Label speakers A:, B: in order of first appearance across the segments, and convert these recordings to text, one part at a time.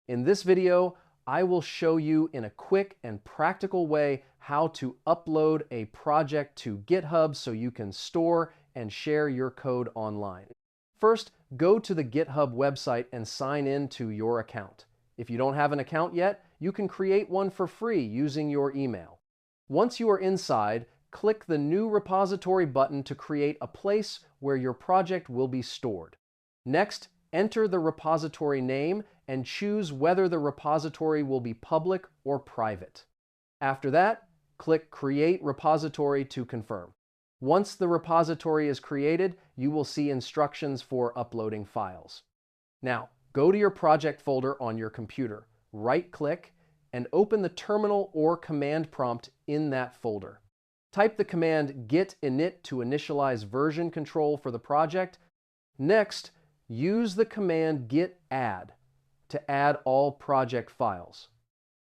A: In this video, I will show you in a quick and practical way how to upload a project to GitHub so you can store and share your code online. First, go to the GitHub website and sign in to your account. If you don't have an account yet, you can create one for free using your email. Once you are inside, click the New Repository button to create a place where your project will be stored. Next, enter the repository name and choose whether the repository will be public or private. After that, click Create Repository to confirm. Once the repository is created, you will see instructions for uploading files. Now, go to your project folder on your computer, right-click, and open the terminal or command prompt in that folder. Type the command git init to initialize version control for the project. Next, use the command git add to add all project files.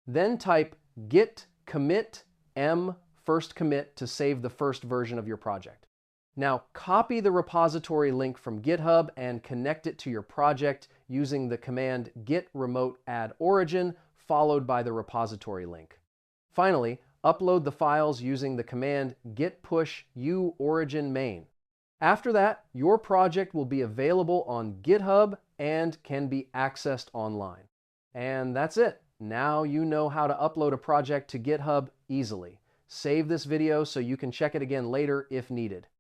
A: Then type git commit m first commit to save the first version of your project. Now copy the repository link from GitHub and connect it to your project using the command git remote add origin followed by the repository link. Finally, upload the files using the command git push u origin main. After that, your project will be available on GitHub and can be accessed online. And that's it. Now you know how to upload a project to GitHub easily. Save this video so you can check it again later if needed.